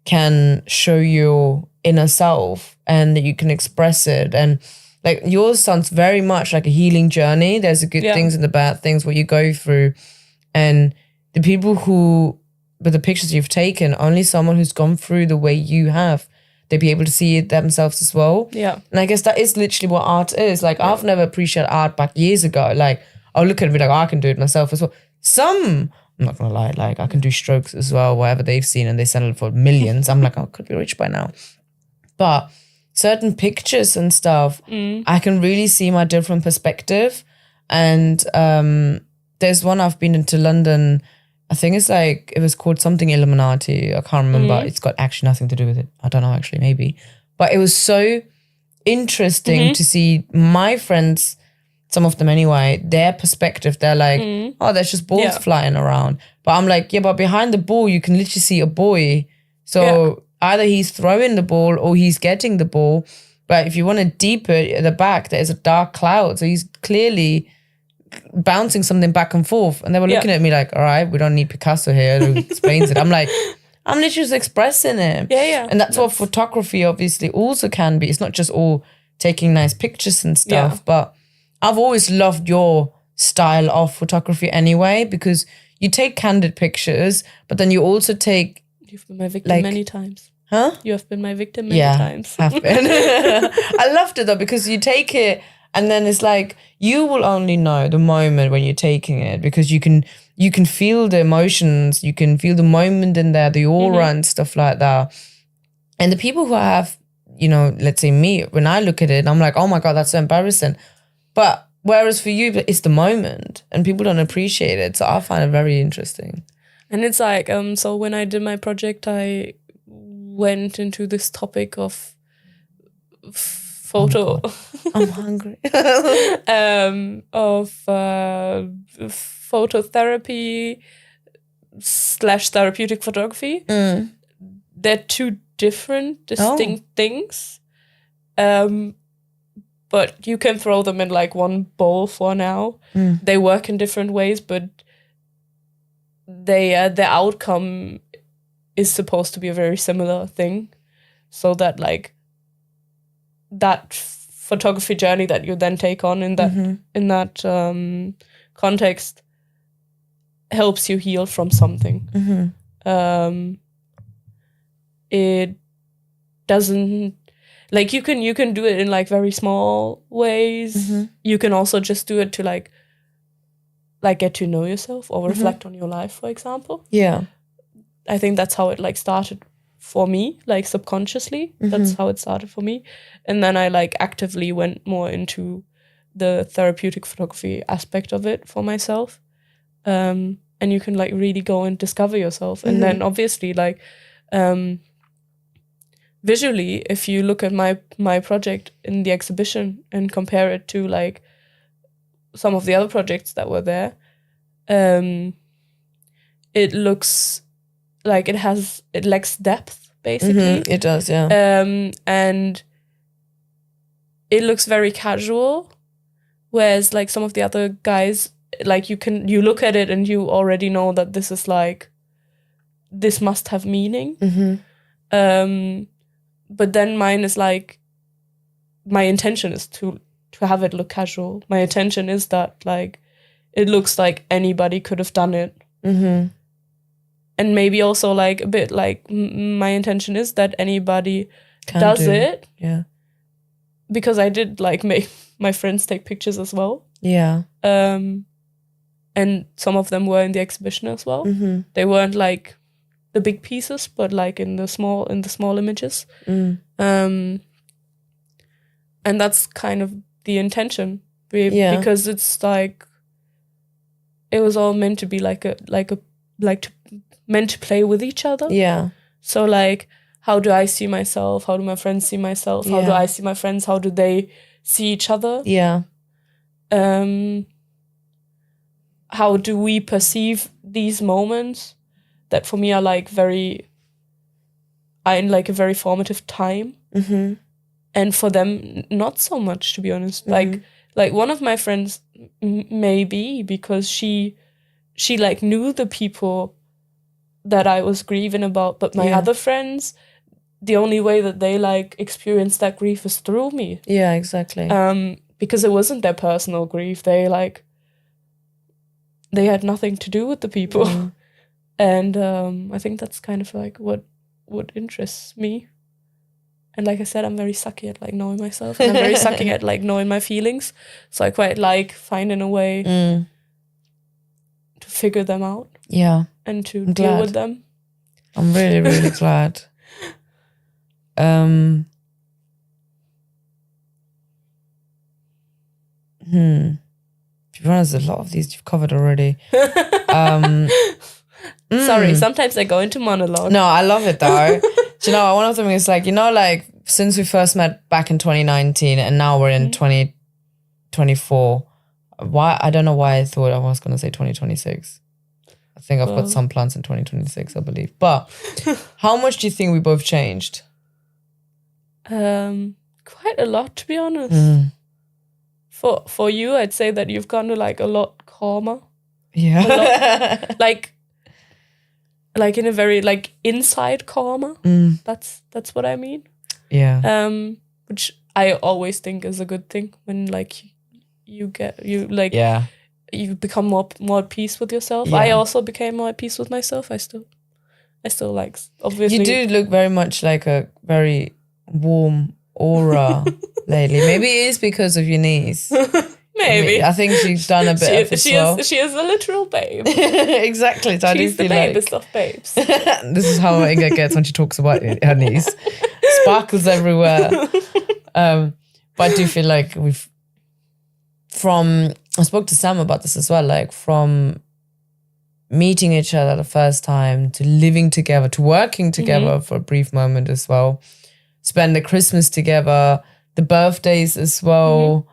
can show your inner self and that you can express it. And like yours sounds very much like a healing journey. There's the good things and the bad things, what you go through. And the people who, with the pictures you've taken, only someone who's gone through the way you have, they'd be able to see it themselves as well. Yeah. And I guess that is literally what art is. Like I've never appreciated art back years ago. Like I'll look at it and be like, I can do it myself as well. I'm not gonna lie, like I can do strokes as well, whatever they've seen, and they sell it for millions. I'm like, I could be rich by now. But certain pictures and stuff, I can really see my different perspective. And there's one, I've been into London, I think it's like, it was called something Illuminati, I can't remember. It's got actually nothing to do with it. I don't know, actually, maybe. But it was so interesting to see my friends, some of them anyway, their perspective. They're like, oh, there's just balls flying around. But I'm like, yeah, but behind the ball, you can literally see a boy. So either he's throwing the ball or he's getting the ball. But if you want to deeper at the back, there's a dark cloud. So he's clearly bouncing something back and forth. And they were looking at me like, all right, we don't need Picasso here who explains it. I'm like, I'm literally just expressing it. Yeah. And that's what photography obviously also can be. It's not just all taking nice pictures and stuff. But I've always loved your style of photography anyway, because you take candid pictures, but then you also take... You've been my victim many times. Huh? You have been my victim many times. Have been. I loved it though, because you take it and then it's like you will only know the moment when you're taking it, because you can feel the emotions, you can feel the moment in there, the aura and stuff like that. And the people who have, you know, let's say me, when I look at it, I'm like, oh my God, that's so embarrassing. But whereas for you, it's the moment and people don't appreciate it. So I find it very interesting. And it's like, so when I did my project, I went into this topic of photo. Oh, I'm hungry. Of phototherapy / therapeutic photography. They're two different, distinct things. But you can throw them in like one bowl for now. They work in different ways, but the outcome is supposed to be a very similar thing, so that like that photography journey that you then take on in that context helps you heal from something. It doesn't, like, you can do it in like very small ways. You can also just do it to like like get to know yourself or reflect on your life, for example. Yeah. I think that's how it like started for me, like subconsciously. That's how it started for me. And then I like actively went more into the therapeutic photography aspect of it for myself. And you can like really go and discover yourself. And then obviously like visually, if you look at my project in the exhibition and compare it to like some of the other projects that were there, it looks like it lacks depth, basically. It does, yeah. And it looks very casual, whereas like some of the other guys, like you look at it and you already know that this is like, this must have meaning. But then mine is like, my intention is to have it look casual. My intention is that like it looks like anybody could have done it. And maybe also like a bit like my intention is that anybody does it. Yeah. Because I did like make my friends take pictures as well. Yeah. And some of them were in the exhibition as well. They weren't like the big pieces, but like in the small images. And that's kind of the intention. Because it's like, it was all meant to be meant to play with each other. Yeah. So like, how do I see myself? How do my friends see myself? How do I see my friends? How do they see each other? Yeah. How do we perceive these moments that for me are like in like a very formative time? And for them, not so much, to be honest. Like one of my friends, maybe because she like knew the people that I was grieving about, but my other friends, the only way that they like experienced that grief is through me. Yeah, exactly. Because it wasn't their personal grief. They had nothing to do with the people. And I think that's kind of like what interests me. And like I said, I'm very sucky at like knowing myself, and I'm very sucky at like knowing my feelings. So I quite like finding a way to figure them out. Yeah. And to deal with them. I'm really, really glad. To be honest, a lot of these you've covered already. Sorry, sometimes I go into monologue. No, I love it though. Do you know, one of them is like, you know, like since we first met back in 2019 and now we're in 2024. Why? I don't know why I thought I was going to say 2026. I think I've got some plans in 2026, I believe. But how much do you think we both changed? Quite a lot, to be honest. For you, I'd say that you've gone to like a lot calmer. Yeah. Like in a very like inside calmer. That's what I mean. Yeah. Which I always think is a good thing when like you become more at peace with yourself. Yeah. I also became more at peace with myself. I still like, obviously. You do look very much like a very warm aura lately. Maybe it is because of your niece. Maybe. I think she's done a bit of it. She is a literal babe. Exactly. So she's the babest of babes. This is how Inga gets when she talks about her niece. Sparkles everywhere. But I do feel like I spoke to Sam about this as well, like from meeting each other the first time to living together, to working together for a brief moment as well, spend the Christmas together, the birthdays as well.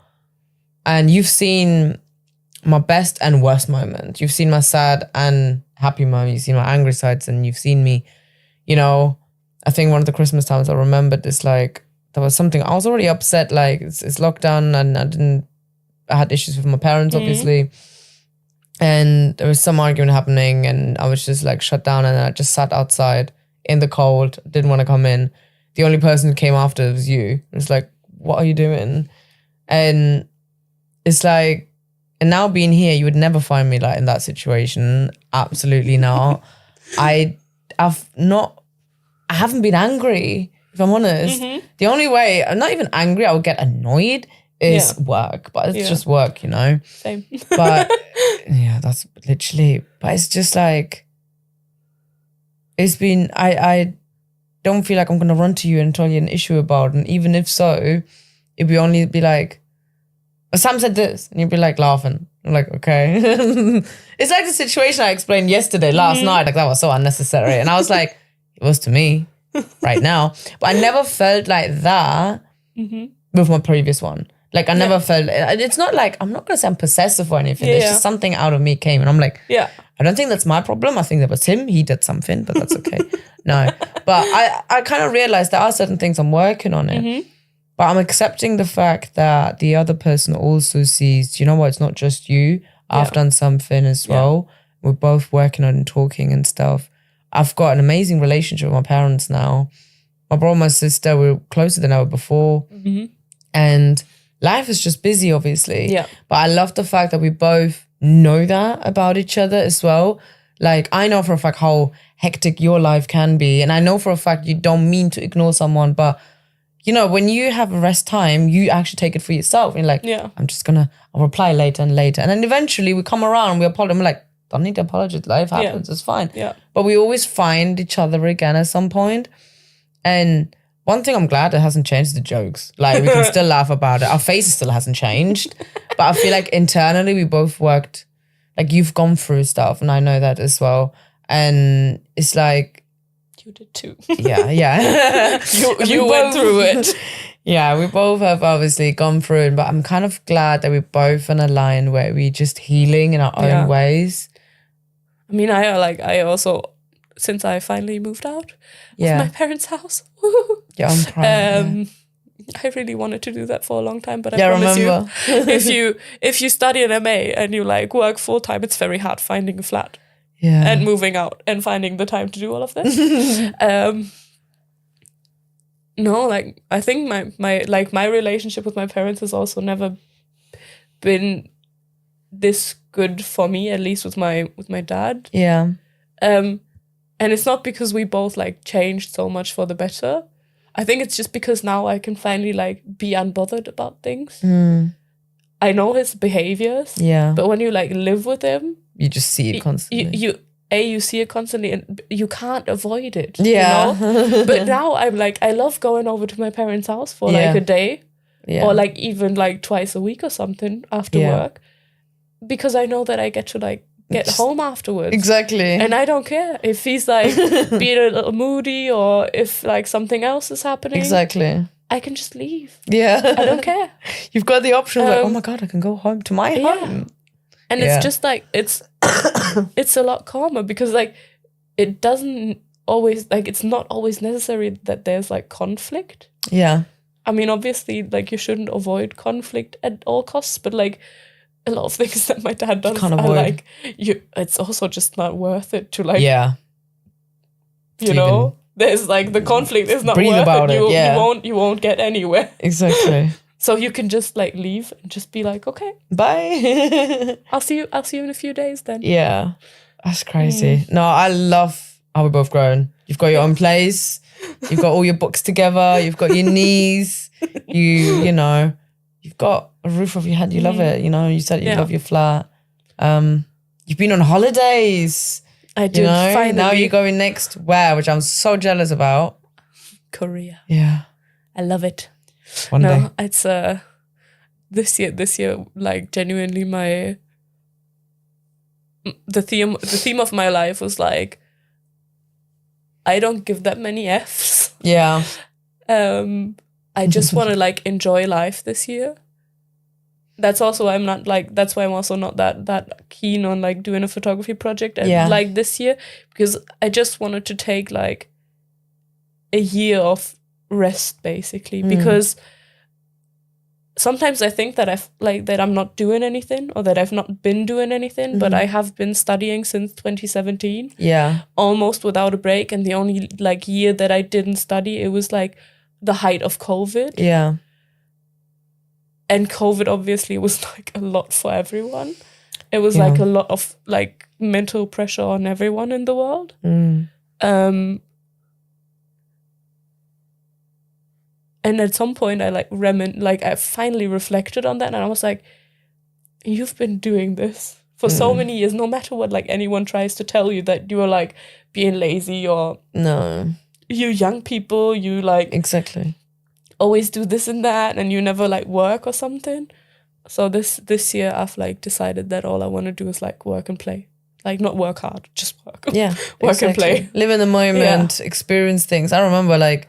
And you've seen my best and worst moments. You've seen my sad and happy moments. You've seen my angry sides, and you've seen me, you know, I think one of the Christmas times I remembered is like, there was something, I was already upset, like it's lockdown and I had issues with my parents, obviously. And there was some argument happening and I was just like shut down, and I just sat outside in the cold, didn't want to come in. The only person who came after was you. It was like, what are you doing? And it's like, and now being here, you would never find me like in that situation. Absolutely not. I haven't been angry, if I'm honest. The only way, I'm not even angry, I would get annoyed is work, but it's just work, you know? Same. But yeah, that's literally, but it's just like, it's been, I don't feel like I'm going to run to you and tell you an issue about, and even if so, it'd be only be like, Sam said this, and you'd be like laughing. I'm like, okay. It's like the situation I explained yesterday, last night, like that was so unnecessary. And I was like, it was to me right now. But I never felt like that with my previous one. Like I never felt, it's not like, I'm not going to say I'm possessive or anything. It's just something out of me came. And I'm like, I don't think that's my problem. I think that was him. He did something, but that's okay. No. But I kind of realized there are certain things I'm working on it. But I'm accepting the fact that the other person also sees, you know what, it's not just you. I've done something as well. We're both working on and talking and stuff. I've got an amazing relationship with my parents now. My brother and my sister were closer than ever before. And life is just busy, obviously. But I love the fact that we both know that about each other as well. Like, I know for a fact how hectic your life can be. And I know for a fact you don't mean to ignore someone, but you know, when you have a rest time, you actually take it for yourself. And you're like, I'll reply later and later. And then eventually we come around and we apologize. I'm like, don't need to apologize. Life happens. It's fine. But we always find each other again at some point. And one thing I'm glad it hasn't changed, the jokes. Like, we can still laugh about it. Our faces still hasn't changed. But I feel like internally we both worked, like you've gone through stuff and I know that as well. And it's like, you did too. Yeah. you went through it. Yeah, we both have obviously gone through it, but I'm kind of glad that we're both on a line where we're just healing in our own ways. I mean, I also, since I finally moved out of my parents' house. Yeah, I'm proud. I really wanted to do that for a long time, but I promise you, if you study an MA and you like work full time, it's very hard finding a flat. And moving out and finding the time to do all of this. No, like I think my relationship with my parents has also never been this good for me, at least with my dad. And it's not because we both like changed so much for the better. I think it's just because now I can finally like be unbothered about things. I know his behaviors. But when you like live with him, you just see it constantly. You see it constantly and you can't avoid it. You know? But now I'm like, I love going over to my parents' house for like a day. Or like even like twice a week or something after work. Because I know that I get to like get home afterwards. Exactly. And I don't care if he's like being a little moody or if like something else is happening. Exactly. I can just leave. I don't care. You've got the option of like, oh my God, I can go home to my home. And it's just like, it's a lot calmer because like, it doesn't always, like, it's not always necessary that there's like conflict. I mean, obviously, like, you shouldn't avoid conflict at all costs, but like, a lot of things that my dad does are like, it's also just not worth it to like, you know, there's like, the conflict is not worth it. You won't get anywhere. Exactly. So you can just like leave and just be like, okay, bye. I'll see you in a few days then. Yeah, that's crazy. No, I love how we're both grown. You've got your own place. You've got all your books together. You've got your knees. You know, you've got a roof over your head. You love it. You know, you said you love your flat. You've been on holidays. I did. Finally. Now you're going next where, which I'm so jealous about. Korea. Yeah, I love it. One day. It's this year, like genuinely the theme of my life was like, I don't give that many Fs. Yeah. I just want to like enjoy life this year. That's also that's why I'm also not that keen on like doing a photography project like this year, because I just wanted to take like a year of rest basically, because sometimes I think that I'm not doing anything or that I've not been doing anything, but I have been studying since 2017. Yeah. Almost without a break, and the only like year that I didn't study, it was like the height of COVID. Yeah. And COVID obviously was like a lot for everyone. It was like a lot of like mental pressure on everyone in the world. And at some point I I finally reflected on that, and I was like, you've been doing this for so many years, no matter what like anyone tries to tell you that you are like being lazy or no, you young people, you like exactly always do this and that and you never like work or something. So this year I've like decided that all I want to do is like work and play. Like not work hard, just work. Yeah. Work and play. Live in the moment, experience things. I remember like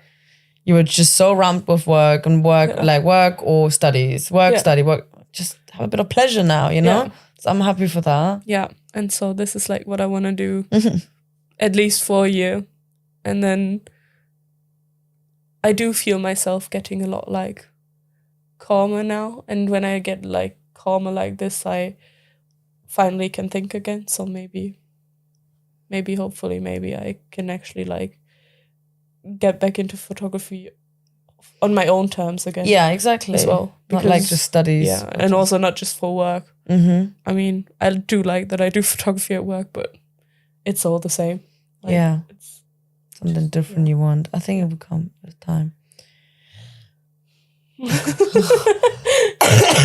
you were just so ramped with work and like work or studies, study, work. Just have a bit of pleasure now, you know? Yeah. So I'm happy for that. Yeah. And so this is like what I want to do at least for a year. And then I do feel myself getting a lot like calmer now. And when I get like calmer like this, I finally can think again. So maybe hopefully I can actually like get back into photography on my own terms again. Yeah, exactly. As well. Not like just studies. Yeah, and also not just for work. Mm-hmm. I mean, I do like that I do photography at work, but it's all the same. Like, yeah. It's something different you want. I think it will come with time.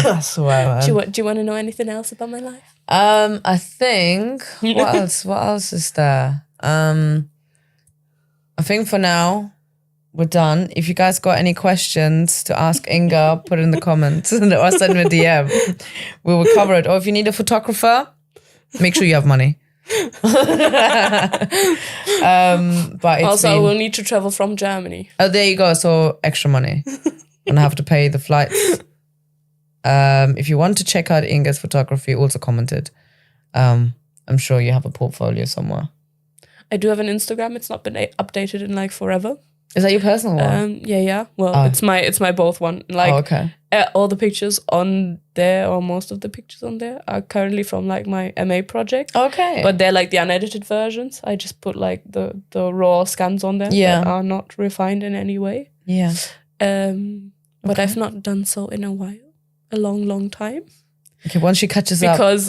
I swear, man. Do you want to know anything else about my life? I think what else is there? I think for now we're done. If you guys got any questions to ask Inga, put it in the comments or send me a DM. We will cover it. Or if you need a photographer, make sure you have money. But also, we'll need to travel from Germany. Oh, there you go. So extra money. And I have to pay the flights. If you want to check out Inga's photography, also commented. I'm sure you have a portfolio somewhere. I do have an Instagram. It's not been updated in like forever. Is that your personal one? Yeah. Well, it's my both one. Like, okay. All the pictures on there, or most of the pictures on there, are currently from like my MA project. Okay. But they're like the unedited versions. I just put like the raw scans on there that are not refined in any way. Yeah. But I've not done so in a while, a long time. Okay, once she catches up. Because,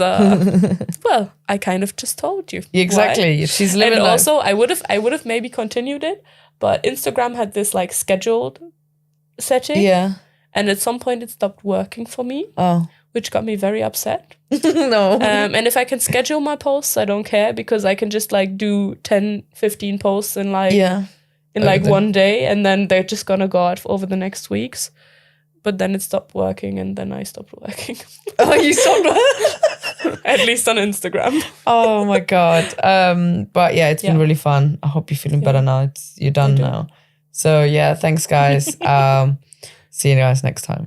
well, I kind of just told you. Exactly. Why. She's living and life. also, I would have maybe continued it, but Instagram had this like scheduled setting. Yeah. And at some point it stopped working for me. Oh. Which got me very upset. No. And if I can schedule my posts, I don't care, because I can just like do 10, 15 posts in like one day, and then they're just gonna go out over the next weeks. But then it stopped working, and then I stopped working. Oh, you stopped working? At least on Instagram. Oh my God. But yeah, it's been really fun. I hope you're feeling better now. You're done now. So yeah, thanks guys. See you guys next time.